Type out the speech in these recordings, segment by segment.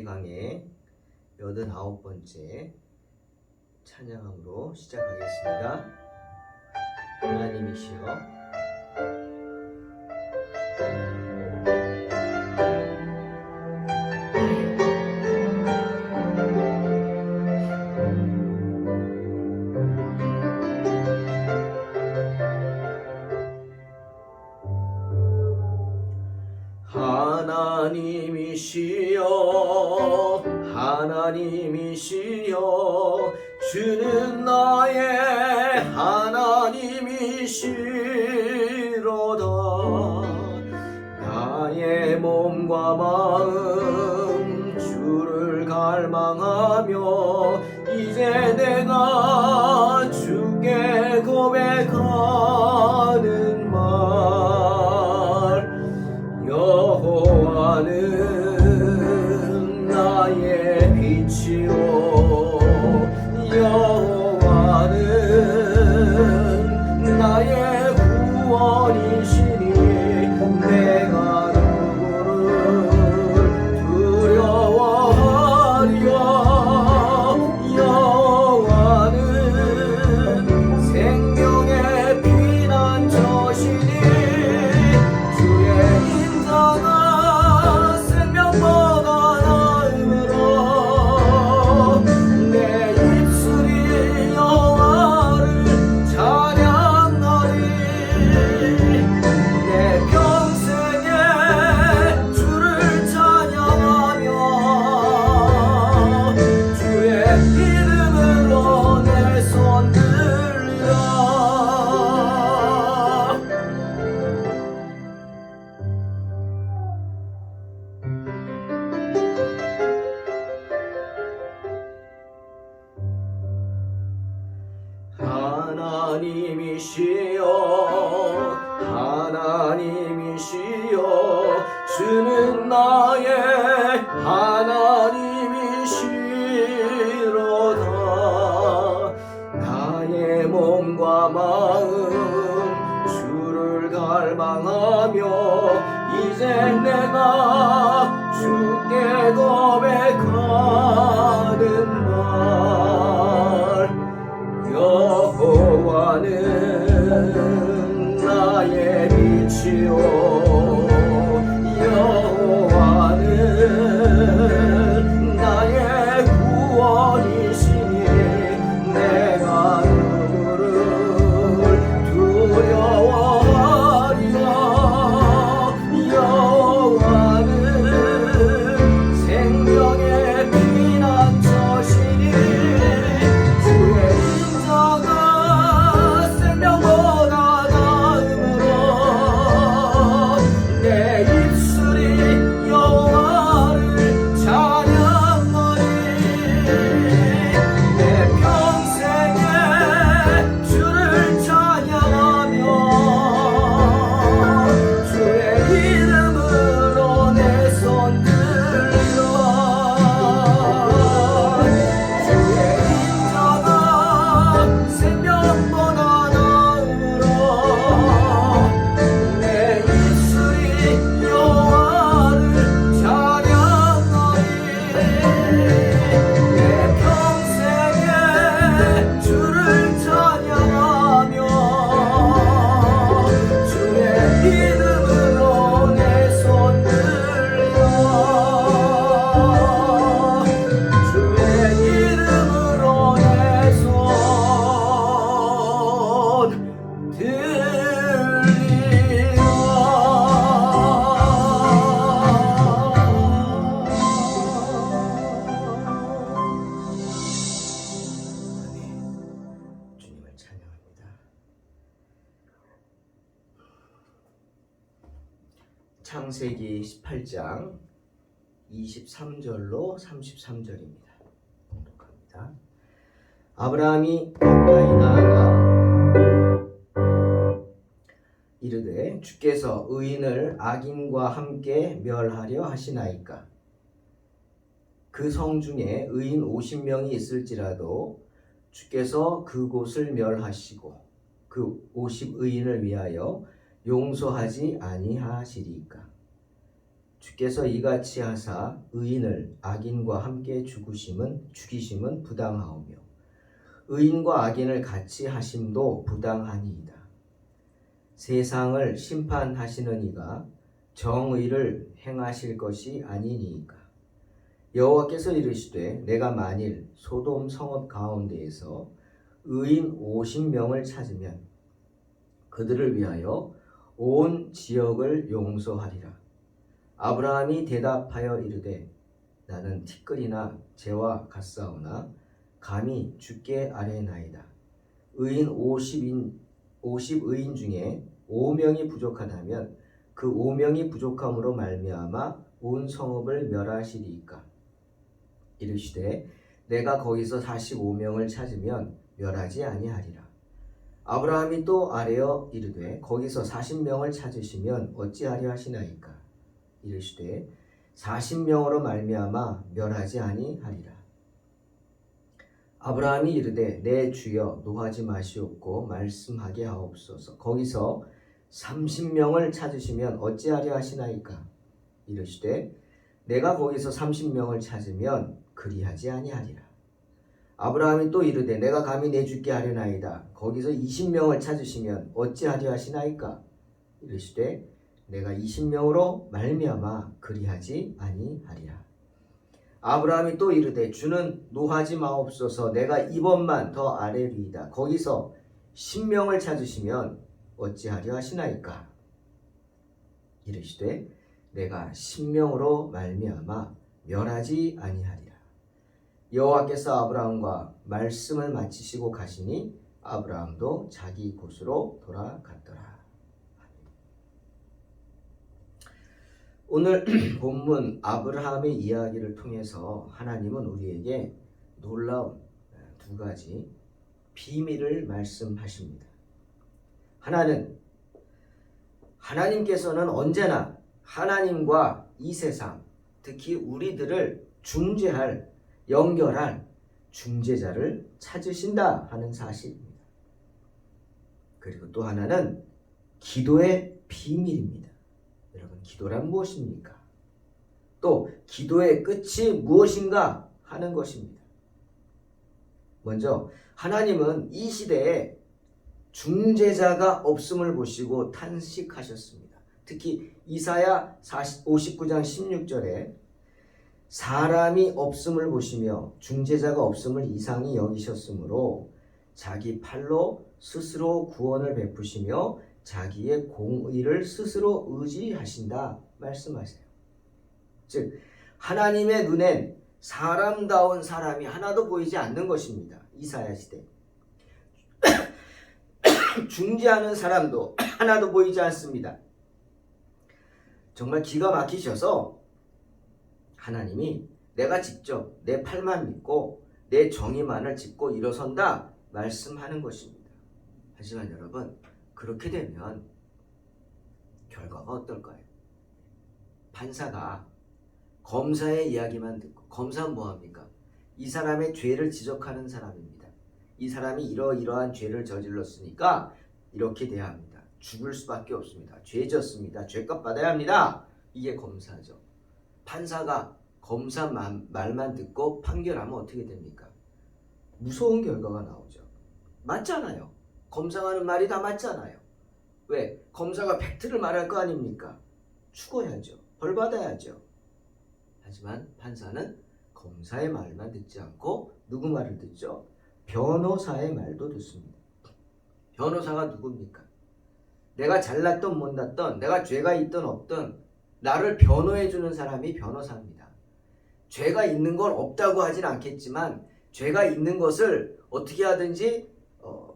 강의 89번째 찬양함으로 시작하겠습니다. 하나님이시여 하나님이시여 주는 나의 하나님이시로다. 나의 몸과 마음 주를 갈망하며 이제 내가 주께 고백하는 말, 여호와는 나의 빛이요 여호와는 나의 구원이시니 내가 누구를 두려워하리요. 여호와는 생명의 피난처시니 주의 인자가 생명보다 나음으로 내 입술이 여호와를 찬양하리. 내 평생에 주를 찬양하며 주의 이름으로 내 손 들리라. 하나님이시여 주는 나의 하나님이시로다. 나의 몸과 마음 주를 갈망하며 이제 내가 주께 고백하는 말, 여호와는 나의 빛이요 여호와는 나의 구원이시니 내가 누구를 두려워하리요. 여호와는 생명의 피난처시니 주의 인자가 생명보다 나음으로 내 입술이 여호와를 찬양하리. 내 평생에 주를 찬양하며 주의 이름으로 내 손 들리라. 주의 인자가 생명보다 나음으로 내 입술이 여호와를 찬양하리. 내 평생에 주를 찬양하며 주의 이름으로 내 손 들리라. 주의 이름으로 내 손 들리라. 주님을 찬양합니다. 창세기 18장 23절로 33절입니다. 봉독합니다. 아브라함이 가까이 나아가 이르되 주께서 의인을 악인과 함께 멸하려 하시나이까? 그 성 중에 의인 50명이 있을지라도 주께서 그곳을 멸하시고 그 50의인을 위하여 용서하지 아니하시리까? 주께서 이같이 하사 의인을 악인과 함께 죽이심은 부당하오며 의인과 악인을 같이 하심도 부당하니이다. 세상을 심판하시는 이가 정의를 행하실 것이 아니니이까. 여호와께서 이르시되 내가 만일 소돔 성읍 가운데에서 의인 50명을 찾으면 그들을 위하여 온 지역을 용서하리라. 아브라함이 대답하여 이르되 나는 티끌이나 재와 같사오나 감히 주께 아뢰나이다. 의인 50의인 중에 5명이 부족하다면 그 5명이 부족함으로 말미암아 온 성읍을 멸하시리이까. 이르시되 내가 거기서 45명을 찾으면 멸하지 아니하리라. 아브라함이 또 아뢰어 이르되 거기서 40명을 찾으시면 어찌하려 하시나이까. 이르시되 40명으로 말미암아 멸하지 아니하리라. 아브라함이 이르되 내 주여 노하지 마시옵고 말씀하게 하옵소서. 거기서 30명을 찾으시면 어찌하려 하시나이까. 이르시되 내가 거기서 30명을 찾으면 그리하지 아니하리라. 아브라함이 또 이르되 내가 감히 내 주께 아뢰나이다. 거기서 20명을 찾으시면 어찌하려 하시나이까. 이르시되 내가 20명으로 말미암아 그리하지 아니하리라. 아브라함이 또 이르되 주는 노하지 마옵소서. 내가 이번만 더 아뢰리이다. 거기서 10명을 찾으시면 어찌하려 하시나이까. 이르시되 내가 10명으로 말미암아 멸하지 아니하리라. 여호와께서 아브라함과 말씀을 마치시고 가시니 아브라함도 자기 곳으로 돌아갔더라. 오늘 본문 아브라함의 이야기를 통해서 하나님은 우리에게 놀라운 두 가지 비밀을 말씀하십니다. 하나님께서는 언제나 하나님과 이 세상, 특히 우리들을 중재할, 연결할 중재자를 찾으신다 하는 사실입니다. 그리고 또 하나는 기도의 비밀입니다. 여러분, 기도란 무엇입니까? 또 기도의 끝이 무엇인가 하는 것입니다. 먼저 하나님은 이 시대에 중재자가 없음을 보시고 탄식하셨습니다. 특히 이사야 59장 16절에 사람이 없음을 보시며 중재자가 없음을 이상히 여기셨으므로 자기 팔로 스스로 구원을 베푸시며 자기의 공의를 스스로 의지하신다 말씀하세요. 즉 하나님의 눈엔 사람다운 사람이 하나도 보이지 않는 것입니다. 이사야 시대 중재하는 사람도 하나도 보이지 않습니다. 정말 기가 막히셔서 하나님이 내가 직접 내 팔만 믿고 내 정의만을 짚고 일어선다 말씀하는 것입니다. 하지만 여러분, 그렇게 되면 결과가 어떨까요? 판사가 검사의 이야기만 듣고, 검사는 뭐합니까? 이 사람의 죄를 지적하는 사람입니다. 이 사람이 이러이러한 죄를 저질렀으니까 이렇게 돼야 합니다. 죽을 수밖에 없습니다. 죄 졌습니다. 죄값 받아야 합니다. 이게 검사죠. 판사가 검사 말만 듣고 판결하면 어떻게 됩니까? 무서운 결과가 나오죠. 맞잖아요. 검사가 하는 말이 다 맞잖아요. 왜? 검사가 팩트를 말할 거 아닙니까? 죽어야죠. 벌 받아야죠. 하지만 판사는 검사의 말만 듣지 않고 누구 말을 듣죠? 변호사의 말도 듣습니다. 변호사가 누굽니까? 내가 잘났던 못났던, 내가 죄가 있든 없든 나를 변호해 주는 사람이 변호사입니다. 죄가 있는 걸 없다고 하진 않겠지만 죄가 있는 것을 어떻게 하든지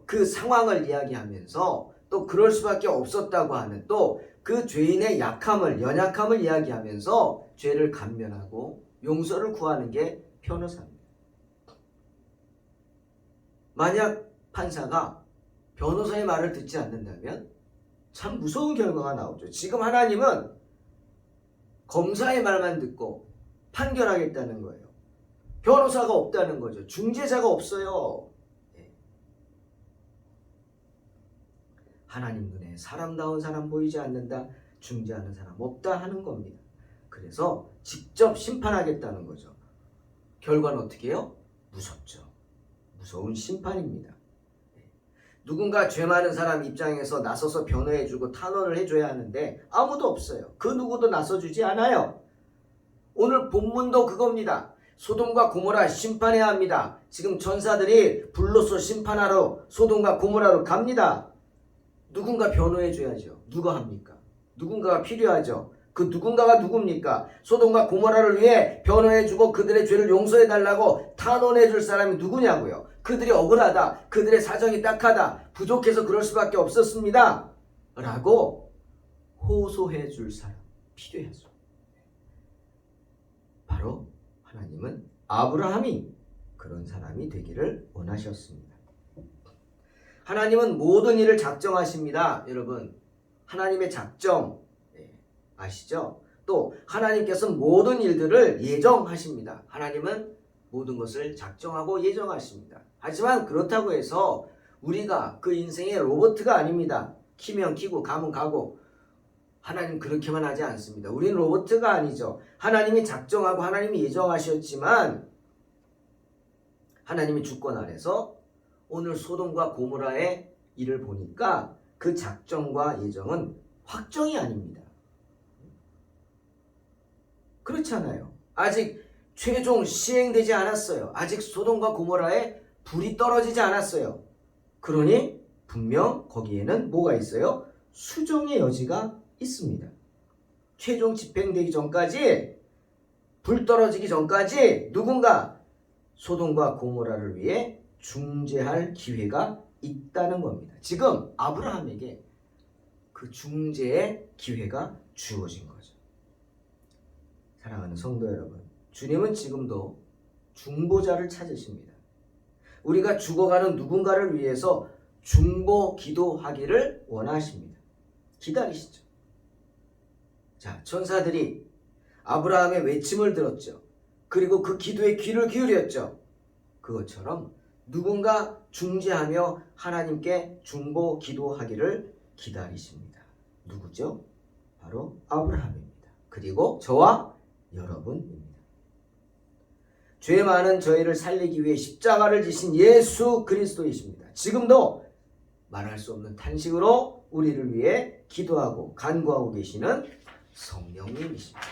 그 상황을 이야기하면서 또 그럴 수밖에 없었다고 하는, 또 그 죄인의 약함을, 연약함을 이야기하면서 죄를 감면하고 용서를 구하는 게 변호사입니다. 만약 판사가 변호사의 말을 듣지 않는다면 참 무서운 결과가 나오죠. 지금 하나님은 검사의 말만 듣고 판결하겠다는 거예요. 변호사가 없다는 거죠. 중재자가 없어요. 하나님 눈에 사람다운 사람 보이지 않는다, 중재하는 사람 없다 하는 겁니다. 그래서 직접 심판하겠다는 거죠. 결과는 어떻게 해요? 무섭죠. 무서운 심판입니다. 누군가 죄 많은 사람 입장에서 나서서 변호해주고 탄원을 해줘야 하는데 아무도 없어요. 그 누구도 나서주지 않아요. 오늘 본문도 그겁니다. 소돔과 고모라 심판해야 합니다. 지금 전사들이 불로서 심판하러 소돔과 고모라로 갑니다. 누군가 변호해줘야죠. 누가 합니까? 누군가가 필요하죠. 그 누군가가 누굽니까? 소돔과 고모라를 위해 변호해주고 그들의 죄를 용서해달라고 탄원해줄 사람이 누구냐고요. 그들이 억울하다. 그들의 사정이 딱하다. 부족해서 그럴 수밖에 없었습니다. 라고 호소해줄 사람 필요하죠. 바로 하나님은 아브라함이 그런 사람이 되기를 원하셨습니다. 하나님은 모든 일을 작정하십니다. 여러분, 하나님의 작정 아시죠? 또 하나님께서 모든 일들을 예정하십니다. 하나님은 모든 것을 작정하고 예정하십니다. 하지만 그렇다고 해서 우리가 그 인생의 로봇가 아닙니다. 키면 키고 가면 가고 하나님 그렇게만 하지 않습니다. 우리는 로봇가 아니죠. 하나님이 작정하고 하나님이 예정하셨지만 하나님의 주권 아래서 오늘 소돔과 고모라의 일을 보니까 그 작정과 예정은 확정이 아닙니다. 그렇잖아요. 아직 최종 시행되지 않았어요. 아직 소돔과 고모라에 불이 떨어지지 않았어요. 그러니 분명 거기에는 뭐가 있어요? 수정의 여지가 있습니다. 최종 집행되기 전까지, 불 떨어지기 전까지 누군가 소돔과 고모라를 위해 중재할 기회가 있다는 겁니다. 지금 아브라함에게 그 중재의 기회가 주어진 거죠. 사랑하는 성도 여러분, 주님은 지금도 중보자를 찾으십니다. 우리가 죽어가는 누군가를 위해서 중보 기도하기를 원하십니다. 기다리시죠. 자, 천사들이 아브라함의 외침을 들었죠. 그리고 그 기도에 귀를 기울였죠. 그것처럼 누군가 중재하며 하나님께 중보 기도하기를 기다리십니다. 누구죠? 바로 아브라함입니다. 그리고 저와 여러분입니다. 죄 많은 저희를 살리기 위해 십자가를 지신 예수 그리스도이십니다. 지금도 말할 수 없는 탄식으로 우리를 위해 기도하고 간구하고 계시는 성령님이십니다.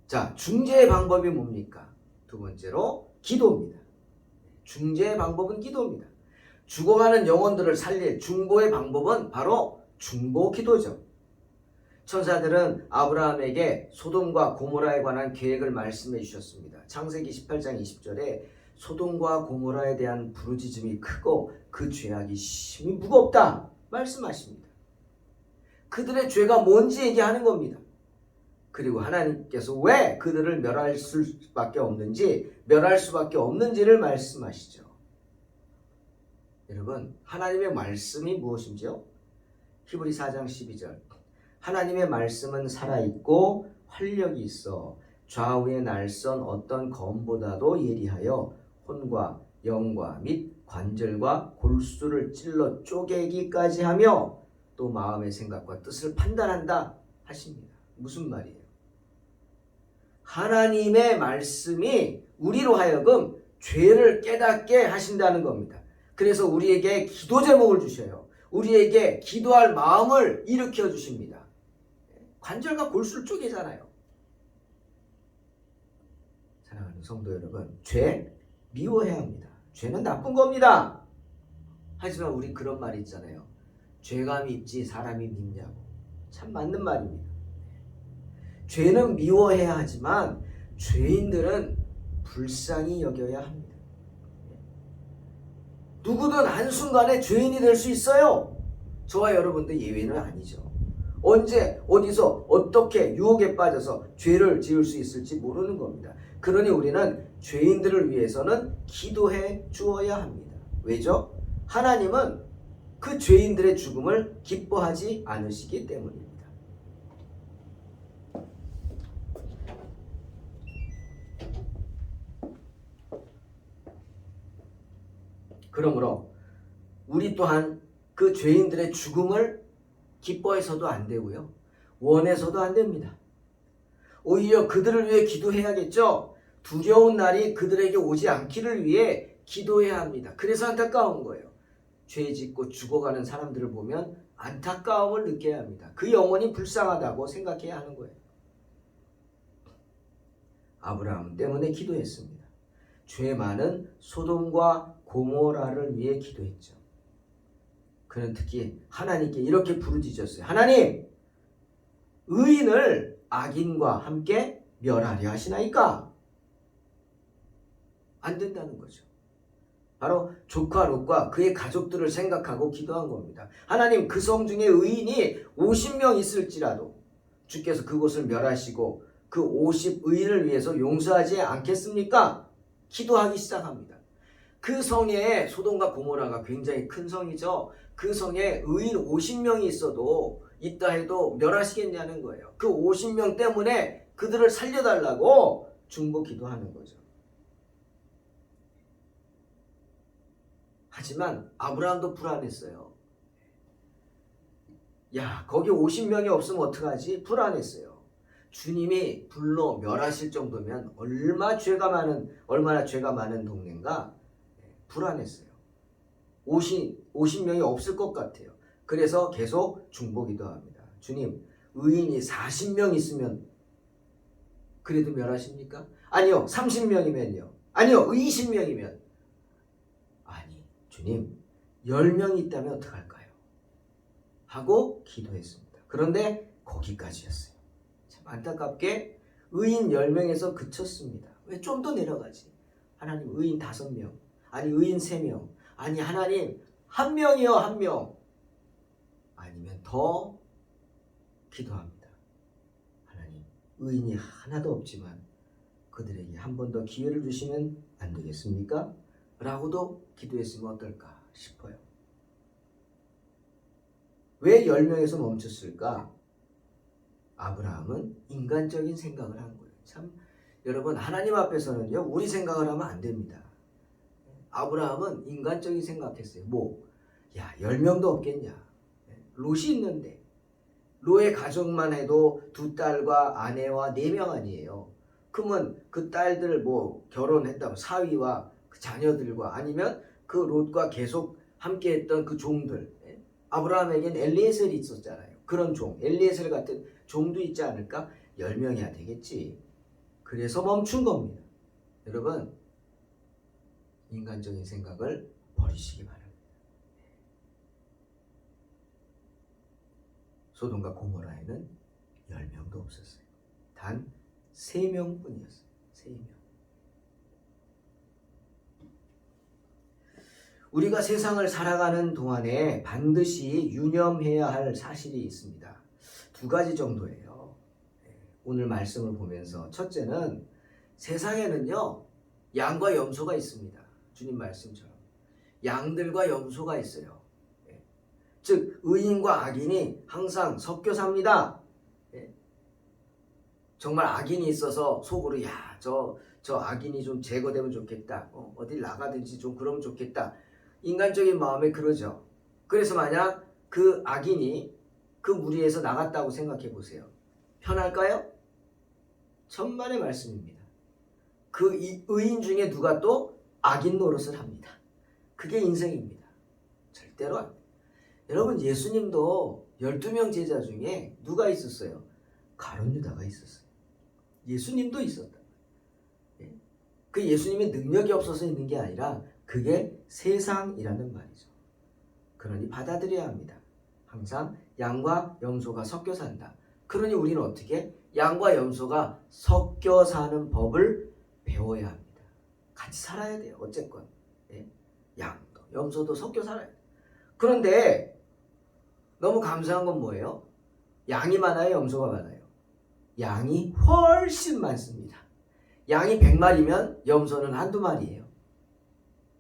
자, 중재의 방법이 뭡니까? 두 번째로 기도입니다. 중재의 방법은 기도입니다. 죽어가는 영혼들을 살릴 중보의 방법은 바로 중보 기도죠. 천사들은 아브라함에게 소돔과 고모라에 관한 계획을 말씀해 주셨습니다. 창세기 18장 20절에 소돔과 고모라에 대한 부르짖음이 크고 그 죄악이 심히 무겁다 말씀하십니다. 그들의 죄가 뭔지 얘기하는 겁니다. 그리고 하나님께서 왜 그들을 멸할 수밖에 없는지를 말씀하시죠. 여러분, 하나님의 말씀이 무엇인지요? 히브리 4장 12절. 하나님의 말씀은 살아있고 활력이 있어 좌우의 날선 어떤 검보다도 예리하여 혼과 영과 및 관절과 골수를 찔러 쪼개기까지 하며 또 마음의 생각과 뜻을 판단한다 하십니다. 무슨 말이에요? 하나님의 말씀이 우리로 하여금 죄를 깨닫게 하신다는 겁니다. 그래서 우리에게 기도 제목을 주셔요. 우리에게 기도할 마음을 일으켜 주십니다. 관절과 골수를 쪼개잖아요. 사랑하는 성도 여러분, 죄 미워해야 합니다. 죄는 나쁜 겁니다. 하지만 우리 그런 말이 있잖아요. 죄가 밉지 사람이 밉냐고. 참 맞는 말입니다. 죄는 미워해야 하지만 죄인들은 불쌍히 여겨야 합니다. 누구든 한순간에 죄인이 될 수 있어요. 저와 여러분도 예외는 아니죠. 언제 어디서 어떻게 유혹에 빠져서 죄를 지을 수 있을지 모르는 겁니다. 그러니 우리는 죄인들을 위해서는 기도해 주어야 합니다. 왜죠? 하나님은 그 죄인들의 죽음을 기뻐하지 않으시기 때문입니다. 그러므로 우리 또한 그 죄인들의 죽음을 기뻐해서도 안 되고요. 원해서도 안 됩니다. 오히려 그들을 위해 기도해야겠죠. 두려운 날이 그들에게 오지 않기를 위해 기도해야 합니다. 그래서 안타까운 거예요. 죄 짓고 죽어가는 사람들을 보면 안타까움을 느껴야 합니다. 그 영혼이 불쌍하다고 생각해야 하는 거예요. 아브라함 때문에 기도했습니다. 죄 많은 소돔과 고모라를 위해 기도했죠. 그는 특히 하나님께 이렇게 부르짖었어요. 하나님, 의인을 악인과 함께 멸하려 하시나이까? 안 된다는 거죠. 바로 조카 롯과 그의 가족들을 생각하고 기도한 겁니다. 하나님, 그 성 중에 의인이 50명 있을지라도 주께서 그곳을 멸하시고 그 50의인을 위해서 용서하지 않겠습니까? 기도하기 시작합니다. 그 성에 소돔과 고모라가 굉장히 큰 성이죠. 그 성에 의인 50명이 있다 해도 멸하시겠냐는 거예요. 그 50명 때문에 그들을 살려달라고 중보 기도하는 거죠. 하지만 아브라함도 불안했어요. 야, 거기 50명이 없으면 어떡하지? 불안했어요. 주님이 불러 멸하실 정도면 얼마나 죄가 많은 동네인가? 불안했어요. 50명이 없을 것 같아요. 그래서 계속 중보 기도합니다. 주님, 의인이 40명 있으면 그래도 멸하십니까? 아니요. 30명이면요. 아니요. 20명이면. 아니, 주님, 10명이 있다면 어떡할까요? 하고 기도했습니다. 그런데 거기까지였어요. 참 안타깝게 의인 10명에서 그쳤습니다. 왜 좀 더 내려가지? 하나님, 의인 5명. 아니, 의인 3명. 아니, 하나님, 1명이요, 1명. 아니면 더 기도합니다. 하나님, 의인이 하나도 없지만 그들에게 한 번 더 기회를 주시면 안 되겠습니까? 라고도 기도했으면 어떨까 싶어요. 왜 10명에서 멈췄을까? 아브라함은 인간적인 생각을 한 거예요. 참, 여러분, 하나님 앞에서는요, 우리 생각을 하면 안 됩니다. 아브라함은 인간적인 생각했어요. 야, 10명도 없겠냐? 롯이 있는데, 롯의 가족만 해도 2딸과 아내와 4명 아니에요. 그러면 그 딸들 결혼했다면 사위와 그 자녀들과 아니면 그 롯과 계속 함께했던 그 종들. 아브라함에겐 엘리에셀이 있었잖아요. 그런 종, 엘리에셀 같은 종도 있지 않을까? 10명이야 되겠지. 그래서 멈춘 겁니다. 여러분, 인간적인 생각을 버리시기 바랍니다. 소돔과 고모라에는 10명도 없었어요. 단 3명뿐이었어요. 3명. 우리가 세상을 살아가는 동안에 반드시 유념해야 할 사실이 있습니다. 2가지 정도예요. 오늘 말씀을 보면서 첫째는 세상에는요, 양과 염소가 있습니다. 주님 말씀처럼. 양들과 염소가 있어요. 즉 의인과 악인이 항상 섞여 삽니다. 정말 악인이 있어서 속으로 저 악인이 좀 제거되면 좋겠다. 어딜 나가든지 좀 그러면 좋겠다. 인간적인 마음에 그러죠. 그래서 만약 그 악인이 그 무리에서 나갔다고 생각해 보세요. 편할까요? 천만의 말씀입니다. 그 의인 중에 누가 또 악인 노릇을 합니다. 그게 인생입니다. 절대로 안 돼요. 여러분, 예수님도 12명 제자 중에 누가 있었어요? 가룟 유다가 있었어요. 예수님도 있었다. 그 예수님의 능력이 없어서 있는 게 아니라 그게 세상이라는 말이죠. 그러니 받아들여야 합니다. 항상 양과 염소가 섞여 산다. 그러니 우리는 어떻게? 양과 염소가 섞여 사는 법을 배워야 합니다. 같이 살아야 돼요. 어쨌건. 양도 염소도 섞여 살아야 돼요. 그런데 너무 감사한 건 뭐예요? 양이 많아요? 염소가 많아요? 양이 훨씬 많습니다. 양이 100마리면 염소는 1~2마리예요.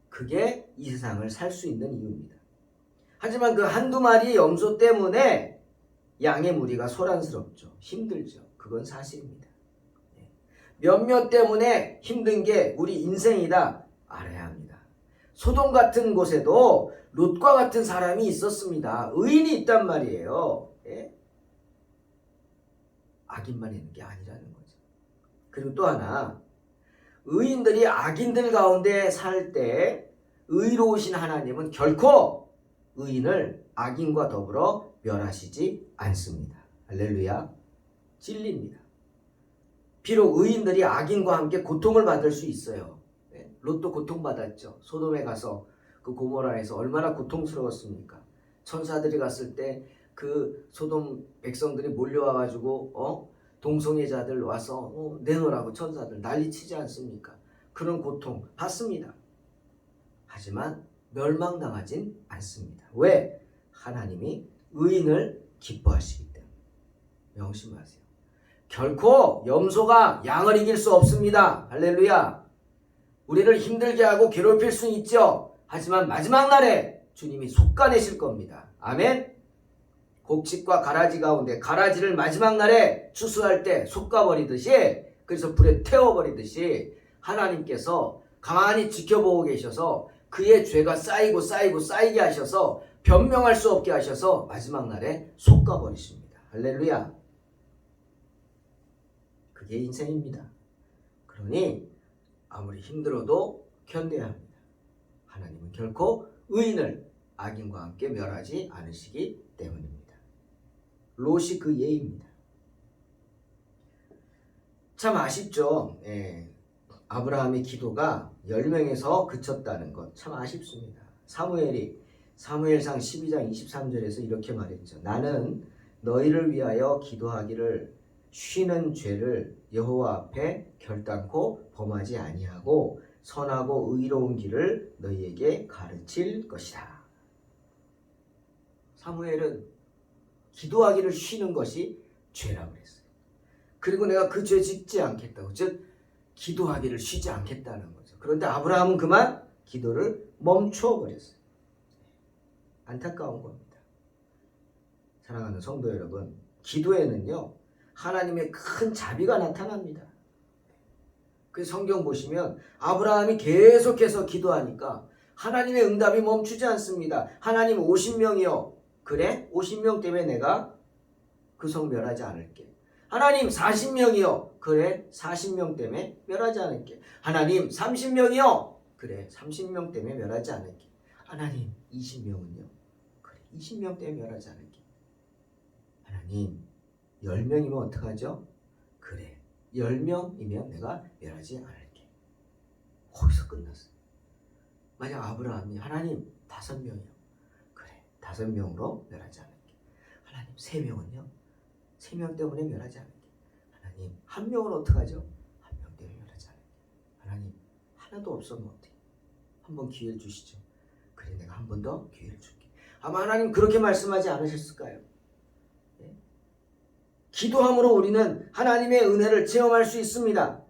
그게 이 세상을 살 수 있는 이유입니다. 하지만 그 1~2마리 염소 때문에 양의 무리가 소란스럽죠. 힘들죠. 그건 사실입니다. 몇몇 때문에 힘든 게 우리 인생이다 알아야 합니다. 소돔 같은 곳에도 롯과 같은 사람이 있었습니다. 의인이 있단 말이에요. 악인만 있는 게 아니라는 거죠. 그리고 또 하나, 의인들이 악인들 가운데 살 때 의로우신 하나님은 결코 의인을 악인과 더불어 멸하시지 않습니다. 할렐루야. 진리입니다. 비록 의인들이 악인과 함께 고통을 받을 수 있어요. 롯도 고통받았죠. 소돔에 가서 그 고모라에서 얼마나 고통스러웠습니까? 천사들이 갔을 때 그 소돔 백성들이 몰려와가지고 동성애자들 와서 내놓으라고 천사들 난리치지 않습니까? 그런 고통 받습니다. 하지만 멸망당하진 않습니다. 왜? 하나님이 의인을 기뻐하시기 때문에. 명심하세요. 결코 염소가 양을 이길 수 없습니다. 할렐루야. 우리를 힘들게 하고 괴롭힐 수는 있죠. 하지만 마지막 날에 주님이 솎아내실 겁니다. 아멘. 곡식과 가라지 가운데 가라지를 마지막 날에 추수할 때 솎아버리듯이, 그래서 불에 태워버리듯이 하나님께서 가만히 지켜보고 계셔서 그의 죄가 쌓이고 쌓이게 하셔서 변명할 수 없게 하셔서 마지막 날에 솎아버리십니다. 할렐루야. 그게 인생입니다. 그러니 아무리 힘들어도 견뎌야 합니다. 하나님은 결코 의인을 악인과 함께 멸하지 않으시기 때문입니다. 롯이 그 예입니다. 참 아쉽죠. 아브라함의 기도가 10명에서 그쳤다는 것 참 아쉽습니다. 사무엘이 사무엘상 12장 23절에서 이렇게 말했죠. 나는 너희를 위하여 기도하기를 쉬는 죄를 여호와 앞에 결단코 범하지 아니하고 선하고 의로운 길을 너희에게 가르칠 것이다. 사무엘은 기도하기를 쉬는 것이 죄라고 했어요. 그리고 내가 그 죄 짓지 않겠다고, 즉 기도하기를 쉬지 않겠다는 거죠. 그런데 아브라함은 그만 기도를 멈춰 버렸어요. 안타까운 겁니다. 사랑하는 성도 여러분, 기도에는요 하나님의 큰 자비가 나타납니다. 그 성경 보시면 아브라함이 계속해서 기도하니까 하나님의 응답이 멈추지 않습니다. 하나님 50명이요. 그래? 50명 때문에 내가 그 성 멸하지 않을게. 하나님 40명이요. 그래? 40명 때문에 멸하지 않을게. 하나님 30명이요. 그래? 30명 때문에 멸하지 않을게. 하나님 20명은요. 그래? 20명 때문에 멸하지 않을게. 하나님 10명이면 어떡하죠? 그래, 10명이면 내가 멸하지 않을게. 거기서 끝났어요. 만약 아브라함이 하나님 5명이요. 그래, 5명으로 멸하지 않을게. 하나님 3명은요? 3명 때문에 멸하지 않을게. 하나님 1명은 어떡하죠? 1명 때문에 멸하지 않을게. 하나님 하나도 없으면 어떡해? 한번 기회를 주시죠. 그래, 내가 한 번 더 기회를 줄게. 아마 하나님 그렇게 말씀하지 않으셨을까요? 기도함으로 우리는 하나님의 은혜를 체험할 수 있습니다.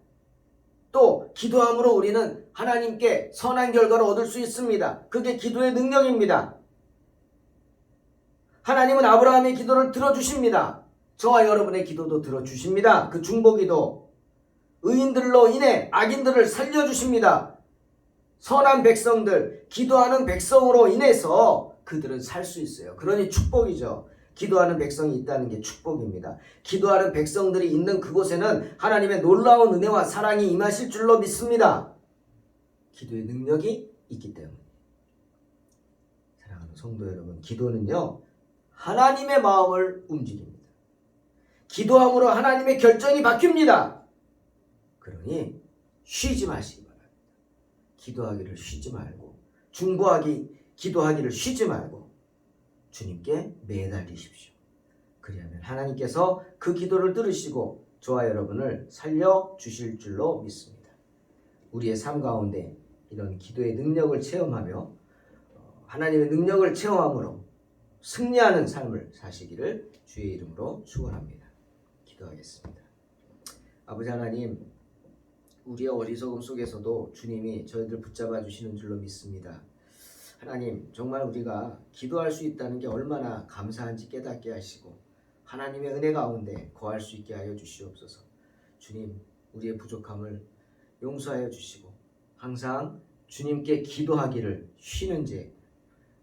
또 기도함으로 우리는 하나님께 선한 결과를 얻을 수 있습니다. 그게 기도의 능력입니다. 하나님은 아브라함의 기도를 들어주십니다. 저와 여러분의 기도도 들어주십니다. 그 중보기도. 의인들로 인해 악인들을 살려주십니다. 선한 백성들, 기도하는 백성으로 인해서 그들은 살 수 있어요. 그러니 축복이죠. 기도하는 백성이 있다는 게 축복입니다. 기도하는 백성들이 있는 그곳에는 하나님의 놀라운 은혜와 사랑이 임하실 줄로 믿습니다. 기도의 능력이 있기 때문에. 사랑하는 성도 여러분, 기도는요 하나님의 마음을 움직입니다. 기도함으로 하나님의 결정이 바뀝니다. 그러니 쉬지 마시기 바랍니다. 기도하기를 쉬지 말고, 기도하기를 쉬지 말고 주님께 매달리십시오. 그리하면 하나님께서 그 기도를 들으시고 저와 여러분을 살려주실 줄로 믿습니다. 우리의 삶 가운데 이런 기도의 능력을 체험하며 하나님의 능력을 체험함으로 승리하는 삶을 사시기를 주의 이름으로 축원합니다. 기도하겠습니다. 아버지 하나님, 우리의 어리석음 속에서도 주님이 저희들 붙잡아 주시는 줄로 믿습니다. 하나님, 정말 우리가 기도할 수 있다는 게 얼마나 감사한지 깨닫게 하시고 하나님의 은혜 가운데 거할 수 있게 하여 주시옵소서. 주님, 우리의 부족함을 용서하여 주시고 항상 주님께 기도하기를 쉬는 죄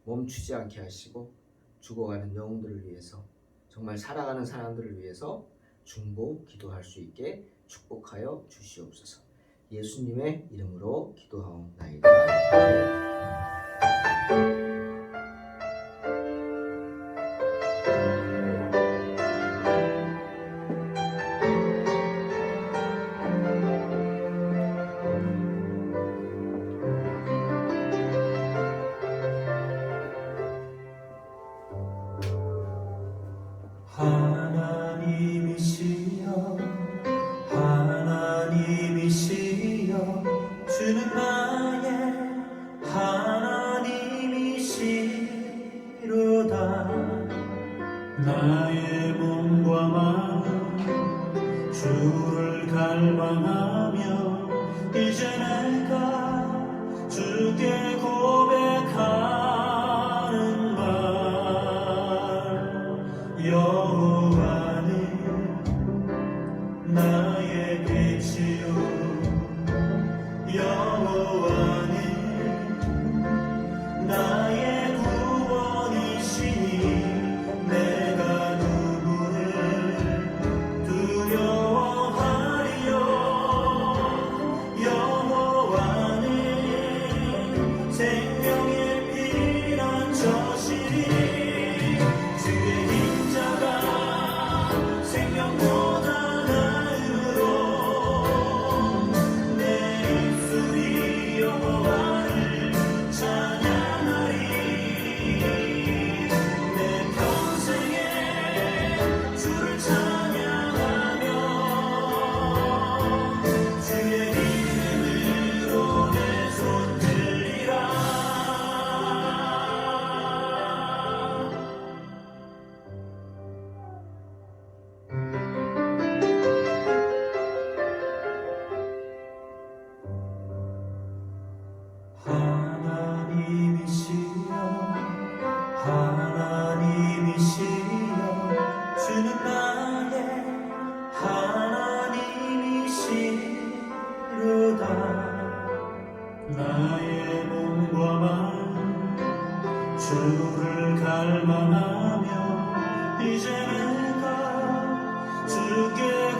멈추지 않게 하시고 죽어가는 영혼들을 위해서, 정말 사랑하는 사람들을 위해서 중보 기도할 수 있게 축복하여 주시옵소서. 예수님의 이름으로 기도하옵나이다. 아멘. 하나님이시여 하나님이시여 주는 나의 하나님이시로다. 나의 몸과 마음 주를 갈망하며 이제 내가 주께 고백하는 말, 여호와는 나의 빛이요 여호와는 나의 구원이시니 내가 누구를 두려워하리요. 여호와는 생명의 피난처시니 주의 인자가 생명보다 나으로 내 입술이 여호와를 찬양하리. 내 평생에 주를 찬양하며 주의 이름으로 내 손 들리라. 하나님이시여 하나님이시여 주는 나의 하나님이시로다. 나의 몸과 마음 주를 갈망하며 이제 내가 주께